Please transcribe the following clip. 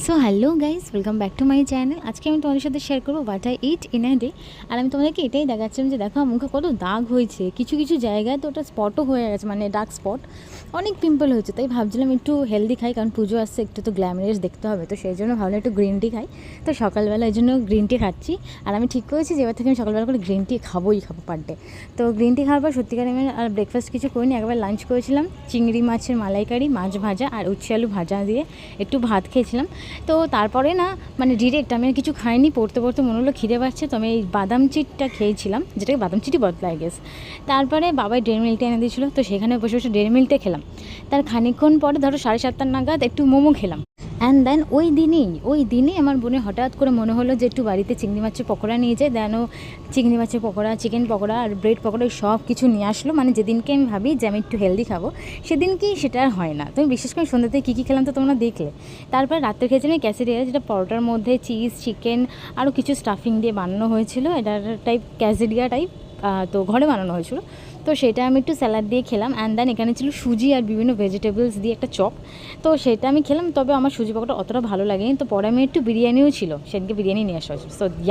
So hello guys, welcome back to my channel. আজকে আমি তোমাদের সাথে শেয়ার করবো what I eat in a day. আর আমি তোমাদেরকে এটাই দেখাচ্ছিলাম যে দেখো মুখে কত দাগ হয়েছে, কিছু কিছু জায়গায় তো ওটা স্পটও হয়ে গেছে, মানে ডার্ক স্পট, অনেক পিম্পল হয়েছে। তাই ভাবছিলাম একটু হেলদি খাই, কারণ পুজো আসছে, একটু তো গ্ল্যামারাস দেখতে হবে, তো সেই জন্য ভাবলাম একটু গ্রিন টি খাই। তো সকালবেলা এই জন্য গ্রিন টি খাচ্ছি। আর আমি ঠিক করেছি যে এবার থেকে আমি সকালবেলা করে গ্রিন টি খাবো পার ডে। তো গ্রিন টি খাওয়ার পর সত্যিকার আমি আর ব্রেকফাস্ট কিছু করিনি, একবার লাঞ্চ করেছিলাম চিংড়ি মাছের মালাইকারি, মাছ ভাজা আর উচ্ছে আলু ভাজা দিয়ে একটু ভাত খেয়েছিলাম। তো তারপরে না, মানে ডিরেক্ট আমি আর কিছু খাইনি, পড়তে পড়তে মনে হলো খিদে পাচ্ছে, তো আমি এই বাদাম চিটটা খেয়েছিলাম, যেটাকে বাদাম চিটি বদলা আই গেস। তারপরে বাবাই ডেয়ারি মিল্কটা এনে দিয়েছিলো, তো সেখানে বসে বসে ডেয়ারি মিল্কটা খেলাম। তার খানিকক্ষণ পরে ধরো 7:30 নাগাদ একটু মোমো খেলাম। অ্যান্ড দেন ওই দিনেই আমার বোনের হঠাৎ করে মনে হলো যে একটু বাড়িতে চিংড়ি মাছের পকোড়া নিয়ে যায়। দেন ও চিংড়ি মাছের পকোড়া, চিকেন পকোড়া আর ব্রেড পকোড়া সব কিছু নিয়ে আসলো। মানে যেদিনকে আমি ভাবি যে আমি একটু হেলদি খাবো, সেদিনকেই সেটা আর হয় না। তুমি বিশেষ করে সন্ধ্যাতে কী কী খেলাম তো তোমরা দেখলে। তারপর রাত্রে খেয়েছিলাম ক্যাসেডিয়া, যেটা পরোটার মধ্যে চিজ, চিকেন আরও কিছু স্টাফিং দিয়ে বানানো হয়েছিল। এটা টাইপ ক্যাসেডিয়া টাইপ, তো ঘরে বানানো হয়েছিল। তো সেটা আমি একটু স্যালাড দিয়ে খেলাম। অ্যান্ড দেন এখানে ছিল সুজি আর বিভিন্ন ভেজিটেবলস দিয়ে একটা চপ, তো সেটা আমি খেলাম। তবে আমার সুজি পকোড়া অতটা ভালো লাগেনি। তো পরে আমি একটু বিরিয়ানিও ছিল, সেদিনকে বিরিয়ানি নিয়ে আসা হয়েছিল। So yeah.